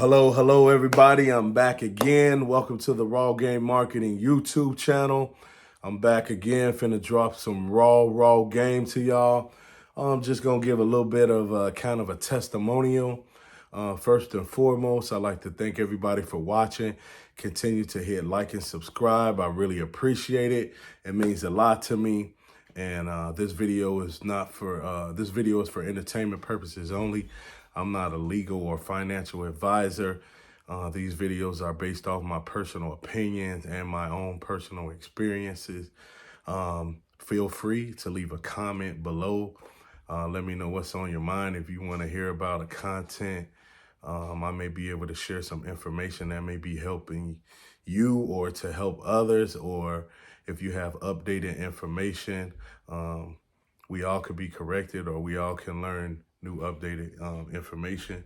Hello, everybody. I'm back again. Welcome to the Raw Game Marketing YouTube channel. I'm back again, finna drop some raw game to y'all. I'm just gonna give a little bit of kind of a testimonial. First and foremost, I'd like to thank everybody for watching. Continue to hit like and subscribe. I really appreciate it. It means a lot to me. And this video is not for this video is for entertainment purposes only. I'm not a legal or financial advisor. These videos are based off my personal opinions and my own personal experiences. Feel free to leave a comment below. Let me know what's on your mind. If you want to hear about a content, I may be able to share some information that may be helping you or to help others, or if you have updated information, we all could be corrected or we all can learn new updated information.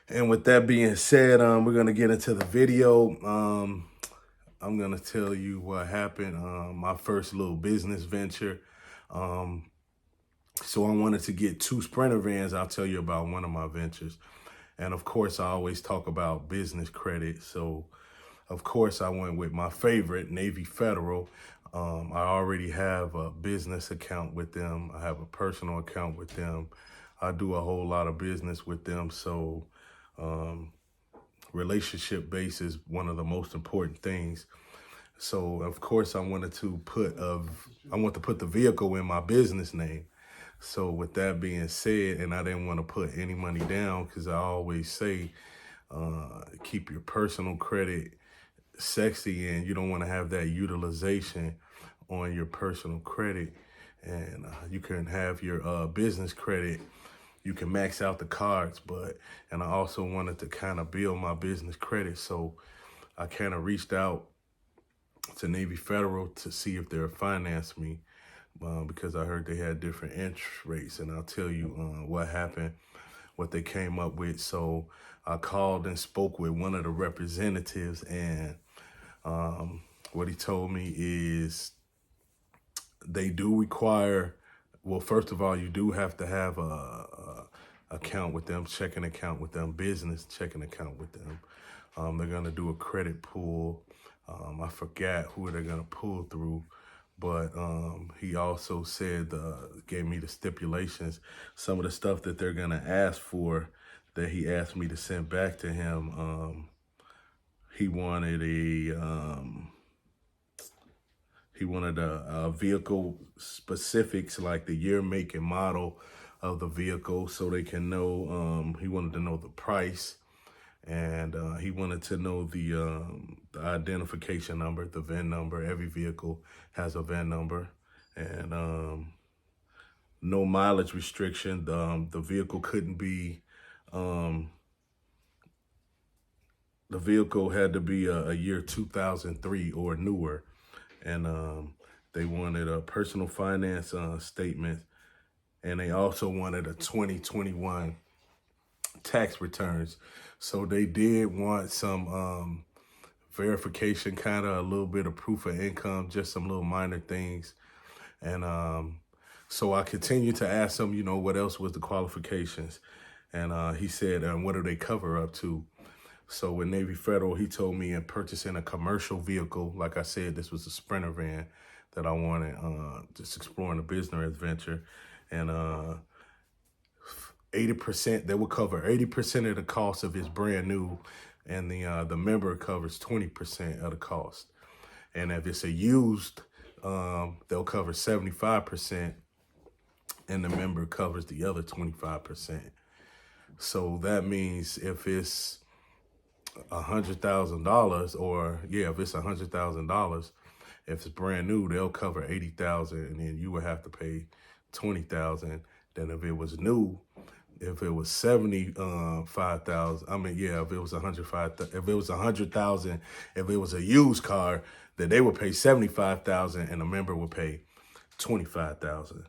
And with that being said, we're going to get into the video. I'm going to tell you what happened, my first little business venture. So I wanted to get 2 Sprinter vans. I'll tell you about one of my ventures. And of course, I always talk about business credit. So of course, I went with my favorite, Navy Federal. I already have a business account with them. I have a personal account with them. I do a whole lot of business with them. So relationship base is one of the most important things. So of course, I want to put the vehicle in my business name. So with that being said, and I didn't want to put any money down because I always say, keep your personal credit sexy, and you don't want to have that utilization on your personal credit. And you can have your business credit. You can max out the cards, and I also wanted to kind of build my business credit. So I kind of reached out to Navy Federal to see if they'll finance me, because I heard they had different interest rates. And I'll tell you what happened, what they came up with. So I called and spoke with one of the representatives, and what he told me is they do require, well, first of all, you do have to have a account with them, checking account with them, business checking account with them. They're going to do a credit pull. I forgot who they're going to pull through, but he also said, gave me the stipulations, some of the stuff that they're going to ask for that he asked me to send back to him. He wanted a vehicle specifics, like the year, make, and model of the vehicle, so they can know. He wanted to know the price, and he wanted to know the identification number, the VIN number. Every vehicle has a VIN number, and no mileage restriction. The vehicle couldn't be. The vehicle had to be a year 2003 or newer. And they wanted a personal finance statement, and they also wanted a 2021 tax returns. So they did want some verification, kind of a little bit of proof of income, just some little minor things. And so I continued to ask him, what else was the qualifications? And he said, what do they cover up to? So with Navy Federal, he told me in purchasing a commercial vehicle, like I said, this was a Sprinter van that I wanted, just exploring a business adventure. And 80%, they will cover 80% of the cost if it's brand new, and the member covers 20% of the cost. And if it's a used, they'll cover 75%, and the member covers the other 25%. So that means if it's $100,000, or if it's $100,000, if it's brand new, they'll cover $80,000, and then you would have to pay $20,000. Then if it was new, if it was $75,000, if it was $100,000, if it was a used car, then they would pay $75,000, and the member would pay $25,000.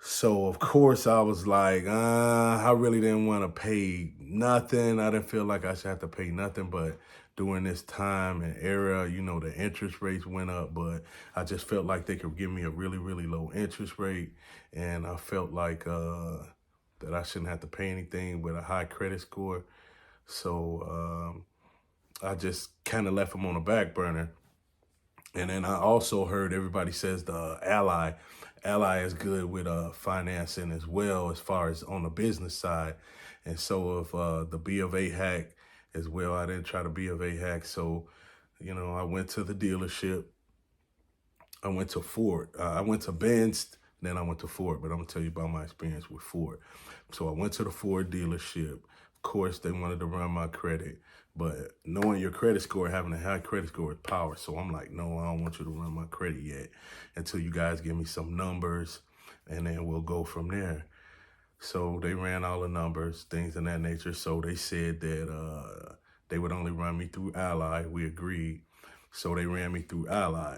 So, of course, I was like, I really didn't want to pay nothing. I didn't feel like I should have to pay nothing. But during this time and era, the interest rates went up. But I just felt like they could give me a really, really low interest rate. And I felt like that I shouldn't have to pay anything with a high credit score. So I just kind of left them on the back burner. And then I also heard everybody says the Ally is good with financing as well, as far as on the business side. And so if the B of A hack as well, I didn't try to B of A hack. So, I went to the dealership. I went to Ford. I went to Benz, then I went to Ford. But I'm gonna tell you about my experience with Ford. So I went to the Ford dealership. Of course, they wanted to run my credit, but knowing your credit score, having a high credit score is power. So I'm like, no, I don't want you to run my credit yet until you guys give me some numbers, and then we'll go from there. So they ran all the numbers, things of that nature. So they said that they would only run me through Ally. We agreed. So they ran me through Ally.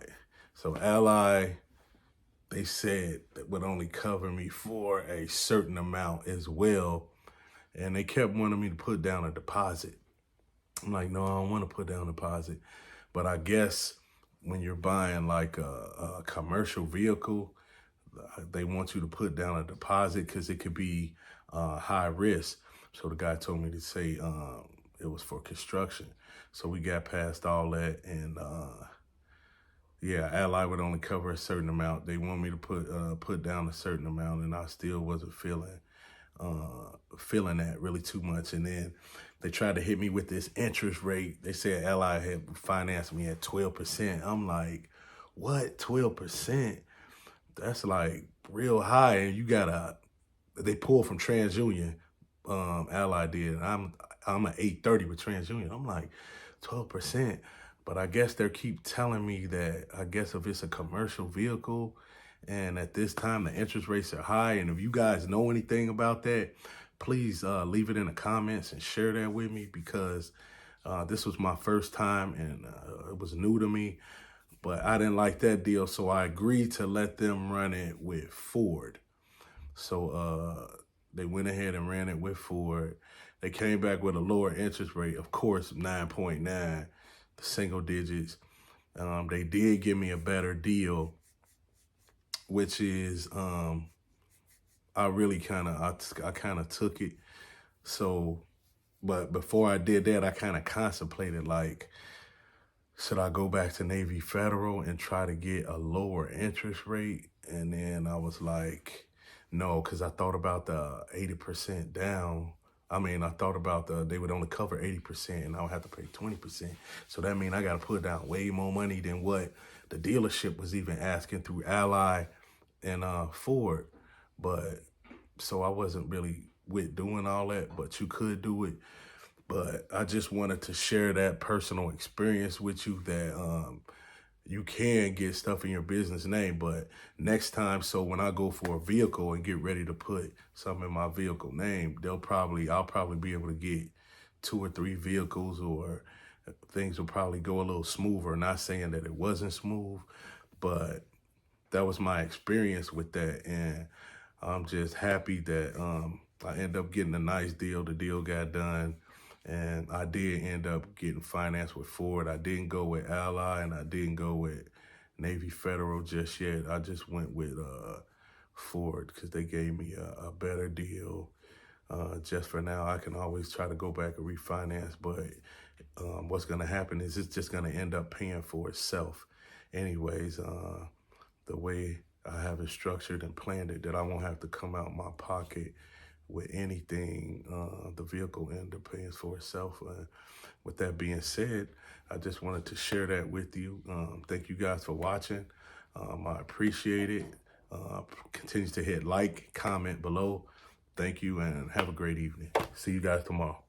So Ally, they said that would only cover me for a certain amount as well. And they kept wanting me to put down a deposit. I'm like, no, I don't want to put down a deposit. But I guess when you're buying like a commercial vehicle, they want you to put down a deposit because it could be high risk. So the guy told me to say it was for construction. So we got past all that, and yeah, Ally would only cover a certain amount. They want me to put down a certain amount, and I still wasn't feeling that really too much. And then they tried to hit me with this interest rate. They said Ally had financed me at 12%. I'm like, what, 12%? That's like real high. And they pulled from TransUnion, Ally did. I'm at 830 with TransUnion. I'm like, 12%. But I guess they keep telling me that, I guess if it's a commercial vehicle and at this time the interest rates are high, and if you guys know anything about that, please leave it in the comments and share that with me, because this was my first time, and it was new to me. But I didn't like that deal, so I agreed to let them run it with Ford. So they went ahead and ran it with Ford. They came back with a lower interest rate, of course, 9.9, the single digits. They did give me a better deal, which is I really kind of took it. So, but before I did that, I kind of contemplated, like, should I go back to Navy Federal and try to get a lower interest rate? And then I was like, no, because I thought about the 80% down. I thought about they would only cover 80% and I would have to pay 20%. So that means I got to put down way more money than what the dealership was even asking through Ally and Ford. But so I wasn't really with doing all that, but you could do it. But I just wanted to share that personal experience with you, that you can get stuff in your business name. But next time, so when I go for a vehicle and get ready to put something in my vehicle name, I'll probably be able to get 2 or 3 vehicles, or things will probably go a little smoother. Not saying that it wasn't smooth, but that was my experience with that. And I'm just happy that I ended up getting a nice deal. The deal got done. And I did end up getting financed with Ford. I didn't go with Ally, and I didn't go with Navy Federal just yet. I just went with Ford because they gave me a better deal. Just for now, I can always try to go back and refinance, but what's going to happen is it's just going to end up paying for itself. Anyways, the way I have it structured and planned it, that I won't have to come out my pocket with anything. The vehicle end up paying for itself. With that being said, I just wanted to share that with you. Thank you guys for watching. I appreciate it. Continue to hit like, comment below. Thank you, and have a great evening. See you guys tomorrow.